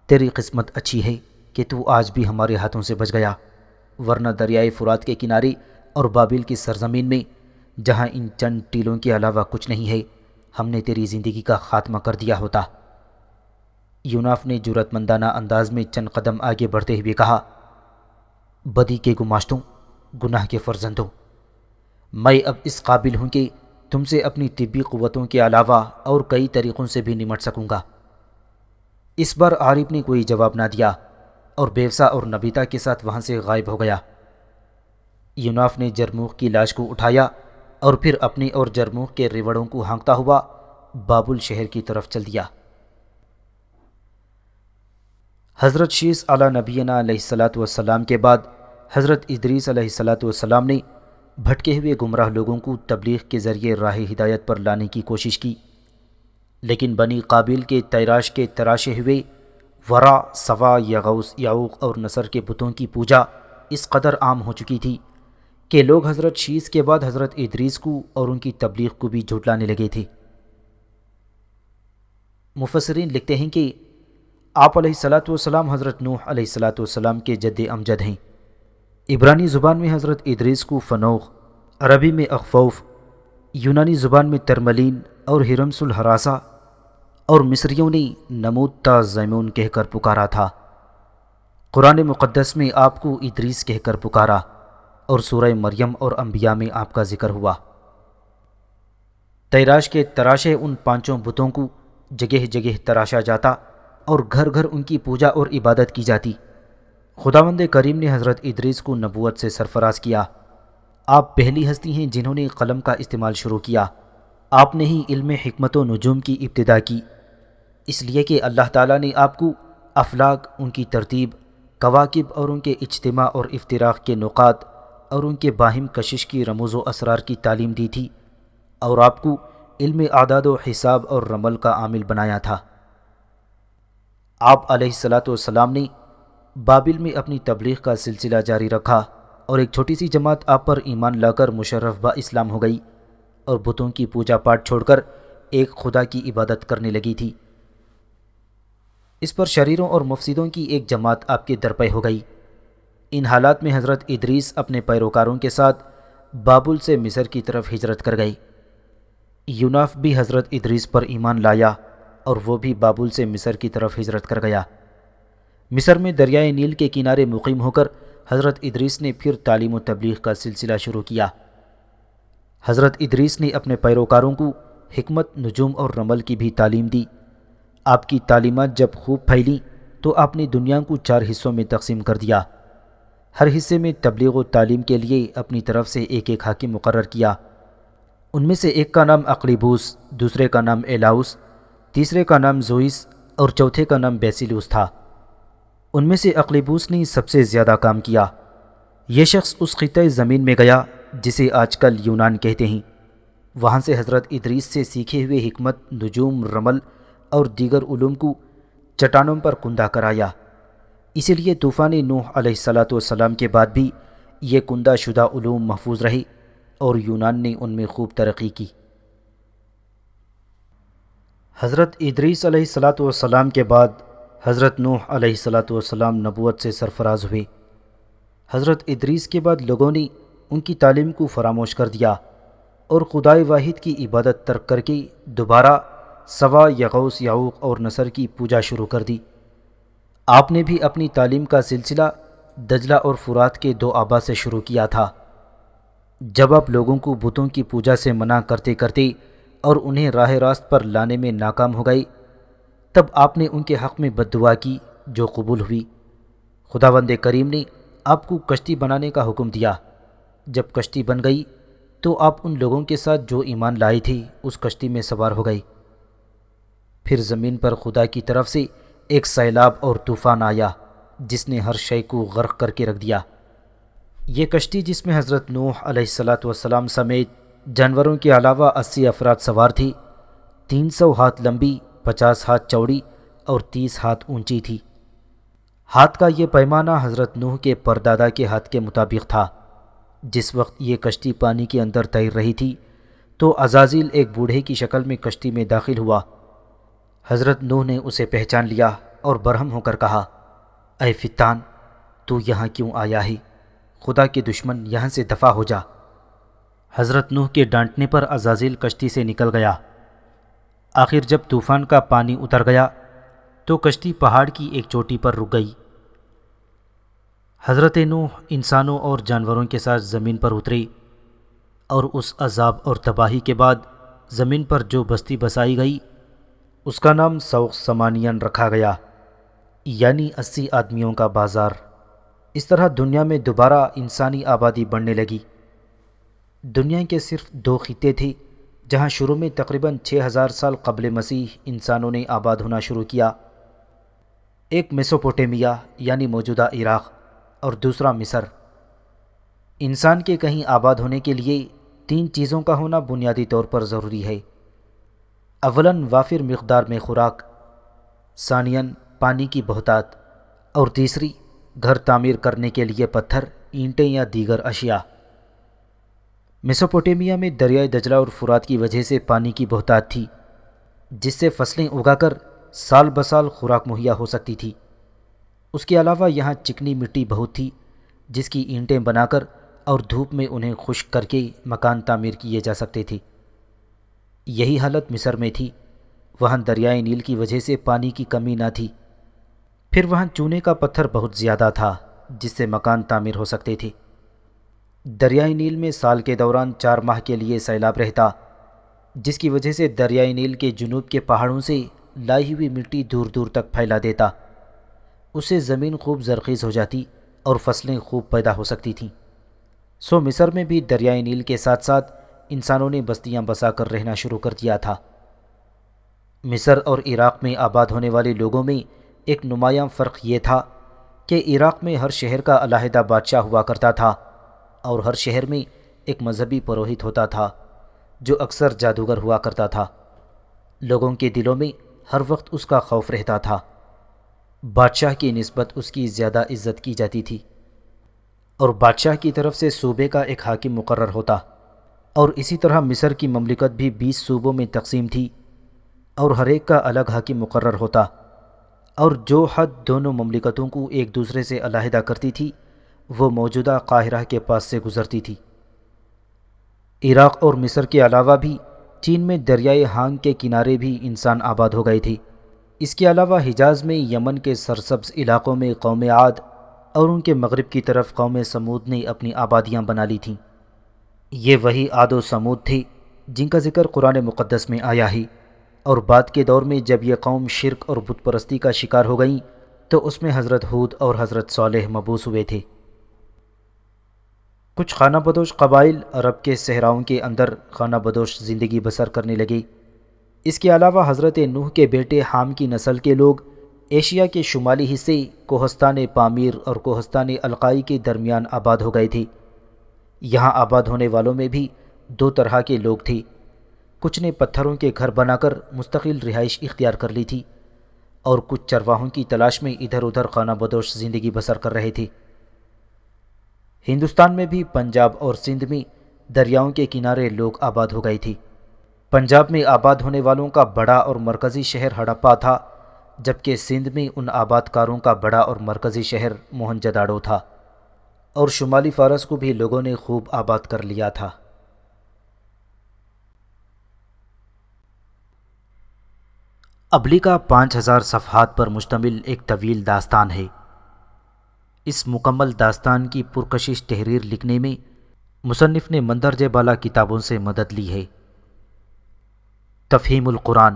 تیری قسمت اچھی ہے کہ تو آج بھی ہمارے ہاتھوں سے بچ گیا، ورنہ دریائے فرات کے کنارے اور بابل کی سرزمین میں، جہاں ان چند ٹیلوں کے علاوہ کچھ نہیں ہے، ہم نے تیری زندگی کا خاتمہ کر دیا ہوتا۔ یوناف نے جرأت مندانہ انداز میں چند قدم آگے بڑھتے ہوئے کہا، بدی کے گماشتوں، گناہ کے فرزندوں، میں اب اس قابل ہوں کہ تم سے اپنی طبی قوتوں کے علاوہ اور کئی طریقوں سے بھی نمٹ سکوں گا۔ اس بار عارف نے کوئی جواب نہ دیا اور بیوسا اور نبیتا کے ساتھ وہاں سے غائب ہو گیا۔ یوناف نے جرموخ کی لاش کو اٹھایا اور پھر اپنے اور جرموخ کے ریوڑوں کو ہانکتا ہوا بابل شہر کی طرف چل دیا۔ حضرت شیس علی نبینا علیہ الصلاۃ والسلام کے بعد حضرت ادریس علیہ الصلاۃ والسلام نے بھٹکے ہوئے گمراہ لوگوں کو تبلیغ کے ذریعے راہ ہدایت پر لانے کی کوشش کی، لیکن بنی قابل کے تیراش کے تراشے ہوئے ورا، سوا، یغوث، یعوق اور نصر کے بتوں کی پوجا اس قدر عام ہو چکی تھی کہ لوگ حضرت شیس کے بعد حضرت ادریس کو اور ان کی تبلیغ کو بھی جھٹلانے لگے تھے۔ مفسرین لکھتے ہیں کہ آپ علیہ الصلاۃ والسلام حضرت نوح علیہ الصلاۃ والسلام کے جد امجد ہیں۔ عبرانی زبان میں حضرت ادریس کو فنوخ، عربی میں اخفوف، یونانی زبان میں ترملین اور ہرمس الحراسہ، اور مصریوں نے نمود تا زیمون کہہ کر پکارا تھا۔ قرآن مقدس میں آپ کو ادریس کہہ کر پکارا اور سورہ مریم اور انبیاء میں آپ کا ذکر ہوا۔ تیراش کے تراشے ان پانچوں بتوں کو جگہ جگہ تراشا جاتا اور گھر گھر ان کی پوجا اور عبادت کی جاتی۔ خداوند کریم نے حضرت ادریس کو نبوت سے سرفراز کیا۔ آپ پہلی ہستی ہیں جنہوں نے قلم کا استعمال شروع کیا۔ آپ نے ہی علم حکمت و نجوم کی ابتدا کی، اس لیے کہ اللہ تعالیٰ نے آپ کو افلاک، ان کی ترتیب، کواکب اور ان کے اجتماع اور افتراق کے نقاط اور ان کے باہم کشش کی رموز و اسرار کی تعلیم دی تھی، اور آپ کو علم اعداد و حساب اور رمل کا عامل بنایا تھا۔ آپ علیہ الصلاۃ والسلام نے بابل میں اپنی تبلیغ کا سلسلہ جاری رکھا اور ایک چھوٹی سی جماعت آپ پر ایمان لا کر مشرف با اسلام ہو گئی اور بتوں کی پوجا پاٹ چھوڑ کر ایک خدا کی عبادت کرنے لگی تھی۔ اس پر شریروں اور مفسدوں کی ایک جماعت آپ کے درپے ہو گئی۔ ان حالات میں حضرت ادریس اپنے پیروکاروں کے ساتھ بابل سے مصر کی طرف ہجرت کر گئے۔ یوناف بھی حضرت ادریس پر ایمان لایا اور وہ بھی بابل سے مصر کی طرف ہجرت کر گیا۔ مصر میں دریائے نیل کے کنارے مقیم ہو کر حضرت ادریس نے پھر تعلیم و تبلیغ کا سلسلہ شروع کیا۔ حضرت ادریس نے اپنے پیروکاروں کو حکمت، نجوم اور رمل کی بھی تعلیم دی۔ آپ کی تعلیمات جب خوب پھیلیں تو آپ نے دنیا کو 4 حصوں میں تقسیم کر دیا۔ ہر حصے میں تبلیغ و تعلیم کے لیے اپنی طرف سے ایک ایک حاکم مقرر کیا۔ ان میں سے ایک کا نام اقلیبوس، دوسرے کا نام ایلاؤس، تیسرے کا نام زوئس اور چوتھے کا نام بیسیلوس تھا۔ ان میں سے اقلیبوس نے سب سے زیادہ کام کیا۔ یہ شخص اس خطۂ زمین میں گیا جسے آج کل یونان کہتے ہیں۔ وہاں سے حضرت ادریس سے سیکھے ہوئے حکمت، نجوم، رمل اور دیگر علوم کو چٹانوں پر کندہ کرایا۔ اسی لیے طوفان نوح علیہ الصلاۃ والسلام کے بعد بھی یہ کندہ شدہ علوم محفوظ رہے اور یونان نے ان میں خوب ترقی کی۔ حضرت ادریس علیہ الصلاۃ والسلام کے بعد حضرت نوح علیہ الصلاۃ والسلام نبوت سے سرفراز ہوئے۔ حضرت ادریس کے بعد لوگوں نے ان کی تعلیم کو فراموش کر دیا اور خدائے واحد کی عبادت ترک کر کے دوبارہ سوا، یغوث، یعوق اور نصر کی پوجا شروع کر دی۔ آپ نے بھی اپنی تعلیم کا سلسلہ دجلہ اور فرات کے 2 آبا سے شروع کیا تھا۔ جب آپ لوگوں کو بتوں کی پوجا سے منع کرتے کرتے اور انہیں راہ راست پر لانے میں ناکام ہو گئے، تب آپ نے ان کے حق میں بد دعا کی جو قبول ہوئی۔ خداوند کریم نے آپ کو کشتی بنانے کا حکم دیا۔ جب کشتی بن گئی تو آپ ان لوگوں کے ساتھ جو ایمان لائے تھے اس کشتی میں سوار ہو گئے۔ پھر زمین پر خدا کی طرف سے ایک سیلاب اور طوفان آیا جس نے ہر شے کو غرق کر کے رکھ دیا۔ یہ کشتی جس میں حضرت نوح علیہ الصلاۃ والسلام سمیت جانوروں کے علاوہ 80 افراد سوار تھے، 300 ہاتھ لمبی، 50 ہاتھ چوڑی اور 30 ہاتھ اونچی تھی۔ ہاتھ کا یہ پیمانہ حضرت نوح کے پردادا کے ہاتھ کے مطابق تھا۔ جس وقت یہ کشتی پانی کے اندر تیر رہی تھی تو عزازیل ایک بوڑھے کی شکل میں کشتی میں داخل ہوا۔ حضرت نوح نے اسے پہچان لیا اور برہم ہو کر کہا، اے فتان، تو یہاں کیوں آیا ہے؟ خدا کے دشمن، یہاں سے دفع ہو جا۔ حضرت نوح کے ڈانٹنے پر عزازیل کشتی سے نکل گیا۔ آخر جب طوفان کا پانی اتر گیا تو کشتی پہاڑ کی ایک چوٹی پر رک گئی۔ حضرت نوح انسانوں اور جانوروں کے ساتھ زمین پر اترے، اور اس عذاب اور تباہی کے بعد زمین پر جو بستی بسائی گئی اس کا نام سوق سمانین رکھا گیا، یعنی 80 آدمیوں کا بازار۔ اس طرح دنیا میں دوبارہ انسانی آبادی بڑھنے لگی۔ دنیا کے صرف 2 خطے تھے جہاں شروع میں تقریباً 6000 سال قبل مسیح انسانوں نے آباد ہونا شروع کیا۔ ایک میسوپوٹیمیا یعنی موجودہ عراق، اور دوسرا مصر۔ انسان کے کہیں آباد ہونے کے لیے 3 چیزوں کا ہونا بنیادی طور پر ضروری ہے۔ اولاً وافر مقدار میں خوراک، ثانیاً پانی کی بہتات، اور تیسری گھر تعمیر کرنے کے لیے پتھر، اینٹیں یا دیگر اشیاء۔ میسوپوٹیمیا میں دریائے دجلہ اور فرات کی وجہ سے پانی کی بہتات تھی، جس سے فصلیں اگا کر سال بسال خوراک مہیا ہو سکتی تھی۔ اس کے علاوہ یہاں چکنی مٹی بہت تھی، جس کی اینٹیں بنا کر اور دھوپ میں انہیں خشک کر کے مکان تعمیر کیے جا سکتے تھے۔ یہی حالت مصر میں تھی۔ وہاں دریائے نیل کی وجہ سے پانی کی کمی نہ تھی، پھر وہاں چونے کا پتھر بہت زیادہ تھا جس سے مکان تعمیر ہو سکتے تھے۔ دریائے نیل میں سال کے دوران 4 ماہ کے لیے سیلاب رہتا، جس کی وجہ سے دریائے نیل کے جنوب کے پہاڑوں سے لائی ہوئی مٹی دور دور تک پھیلا دیتا۔ اس سے زمین خوب زرخیز ہو جاتی اور فصلیں خوب پیدا ہو سکتی تھیں۔ سو مصر میں بھی دریائے نیل کے ساتھ ساتھ انسانوں نے بستیاں بسا کر رہنا شروع کر دیا تھا۔ مصر اور عراق میں آباد ہونے والے لوگوں میں ایک نمایاں فرق یہ تھا کہ عراق میں ہر شہر کا علیحدہ بادشاہ ہوا کرتا تھا، اور ہر شہر میں ایک مذہبی پروہت ہوتا تھا جو اکثر جادوگر ہوا کرتا تھا۔ لوگوں کے دلوں میں ہر وقت اس کا خوف رہتا تھا۔ بادشاہ کی نسبت اس کی زیادہ عزت کی جاتی تھی، اور بادشاہ کی طرف سے صوبے کا ایک حاکم مقرر ہوتا، اور اسی طرح مصر کی مملکت بھی 20 صوبوں میں تقسیم تھی، اور ہر ایک کا الگ حاکم مقرر ہوتا، اور جو حد دونوں مملکتوں کو ایک دوسرے سے علیحدہ کرتی تھی وہ موجودہ قاہرہ کے پاس سے گزرتی تھی۔ عراق اور مصر کے علاوہ بھی چین میں دریائے ہانگ کے کنارے بھی انسان آباد ہو گئے تھے۔ اس کے علاوہ حجاز میں یمن کے سرسبز علاقوں میں قوم عاد اور ان کے مغرب کی طرف قوم سمود نے اپنی آبادیاں بنا لی تھیں۔ یہ وہی عاد و سمود تھے جن کا ذکر قرآن مقدس میں آیا ہے، اور بعد کے دور میں جب یہ قوم شرک اور بت پرستی کا شکار ہو گئیں تو اس میں حضرت ہود اور حضرت صالح مبعوث ہوئے تھے۔ کچھ خانہ بدوش قبائل عرب کے صحراؤں کے اندر خانہ بدوش زندگی بسر کرنے لگے۔ اس کے علاوہ حضرت نوح کے بیٹے حام کی نسل کے لوگ ایشیا کے شمالی حصے کوہستان پامیر اور کوہستان القائی کے درمیان آباد ہو گئے تھے۔ یہاں آباد ہونے والوں میں بھی 2 طرح کے لوگ تھے۔ کچھ نے پتھروں کے گھر بنا کر مستقل رہائش اختیار کر لی تھی، اور کچھ چرواہوں کی تلاش میں ادھر ادھر خانہ بدوش زندگی بسر کر رہے تھے۔ ہندوستان میں بھی پنجاب اور سندھ میں دریاؤں کے کنارے لوگ آباد ہو گئے تھے۔ پنجاب میں آباد ہونے والوں کا بڑا اور مرکزی شہر ہڑپہ تھا، جبکہ سندھ میں ان آباد کاروں کا بڑا اور مرکزی شہر موہنجداڑو تھا، اور شمالی فارس کو بھی لوگوں نے خوب آباد کر لیا تھا۔ ابلیغا 5000 صفحات پر مشتمل ایک طویل داستان ہے۔ اس مکمل داستان کی پرکشش تحریر لکھنے میں مصنف نے مندرجہ بالا کتابوں سے مدد لی ہے۔ تفہیم القرآن،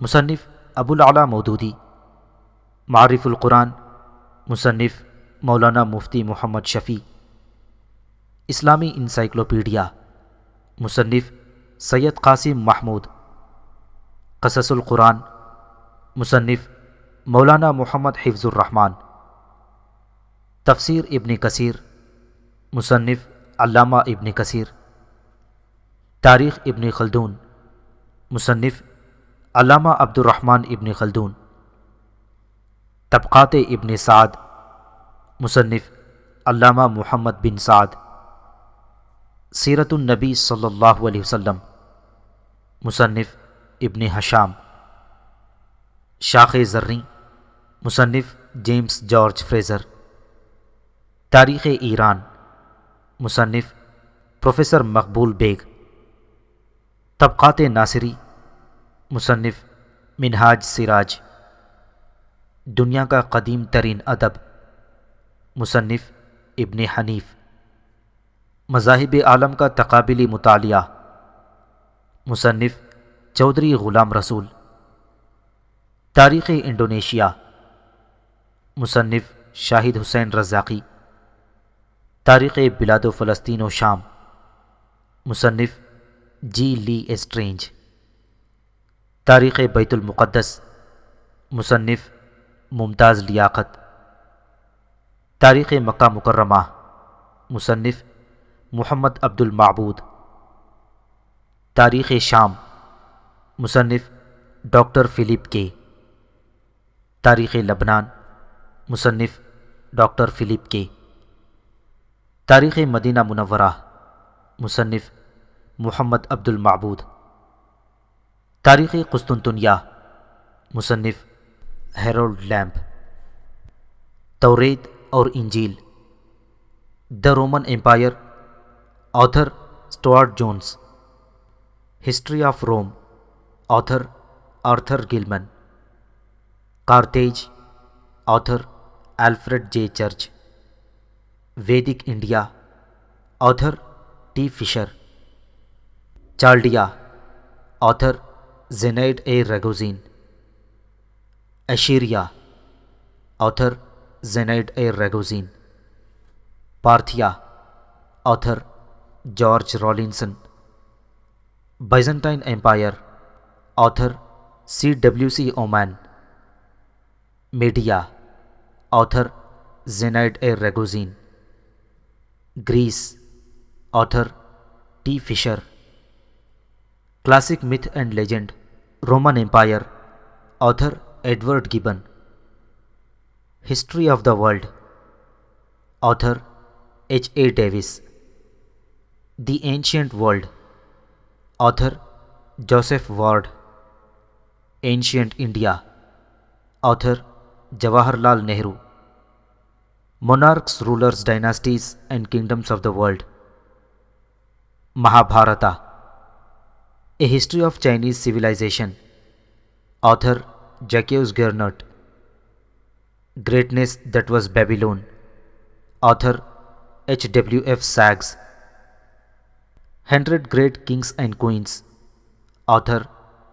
مصنف ابو العلا مودودی۔ معارف القرآن، مصنف مولانا مفتی محمد شفیع۔ اسلامی انسائکلوپیڈیا، مصنف سید قاسم محمود۔ قصص القرآن، مصنف مولانا محمد حفظ الرحمن۔ تفسیر ابن کثیر، مصنف علامہ ابن کثیر۔ تاریخ ابن خلدون، مصنف علامہ عبد الرحمن ابن خلدون، طبقات ابن سعد، مصنف علامہ محمد بن سعد، سیرت النبی صلی اللہ علیہ وسلم، مصنف ابن حشام، شاخ زریں، مصنف جیمز جارج فریزر، تاریخ ایران، مصنف پروفیسر مقبول بیگ، طبقات ناصری، مصنف منہاج سراج، دنیا کا قدیم ترین ادب، مصنف ابن حنیف، مذاہب عالم کا تقابلی مطالعہ، مصنف چودھری غلام رسول، تاریخ انڈونیشیا، مصنف شاہد حسین رزاقی، تاریخ بلاد و فلسطین و شام، مصنف جی لی اسٹرینج، تاریخ بیت المقدس، مصنف ممتاز لیاقت، تاریخ مکہ مکرمہ، مصنف محمد عبد المعبود، تاریخ شام، مصنف ڈاکٹر فلپ کے، تاریخ لبنان، مصنف ڈاکٹر فلپ کے، تاریخ مدینہ منورہ، مصنف محمد عبد المعبود، تاریخ قسطنطنیہ، مصنف ہیرولڈ لیمب، توریت اور انجیل، the Roman empire, author Stuart Jones, history of Rome, author Arthur Gilman, Carthage, author Alfred J Church, Vedic India, author T Fisher, Chaldea, author Zenaide A Ragozin, Assyria, author Zenaide A Ragozin, Parthia, author George Rawlinson, Byzantine empire, author C W C Oman, Media, author Zenaide A Ragozin, Greece, author T Fisher, classic myth and legend, Roman empire, author Edward Gibbon, history of the world, author H A Davis, the ancient world, author Joseph Ward, ancient India, author Jawahar Lal Nehru, monarchs, rulers, dynasties and kingdoms of the world, Mahabharata, a history of Chinese civilization, author Jacques Gernet, greatness that was Babylon, author H W F Saggs, 100 great kings and queens, author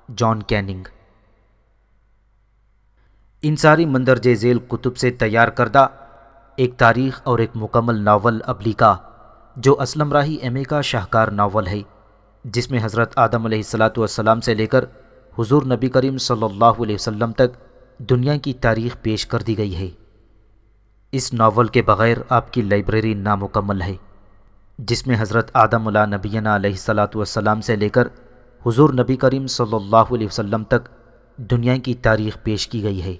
John Canning. ان ساری مندرجہ ذیل کتب سے تیار کردہ ایک تاریخ اور ایک مکمل ناول ابلیکا، جو اسلم راہی ایم اے کا شاہکار ناول ہے، جس میں حضرت آدم علیہ السلام سے لے کر حضور نبی کریم صلی اللہ علیہ وسلم تک دنیا کی تاریخ پیش کر دی گئی ہے۔ اس ناول کے بغیر آپ کی لائبریری نامکمل ہے، جس میں حضرت آدم علیہ نبینا علیہ السلام سے لے کر حضور نبی کریم صلی اللہ علیہ وسلم تک دنیا کی تاریخ پیش کی گئی ہے۔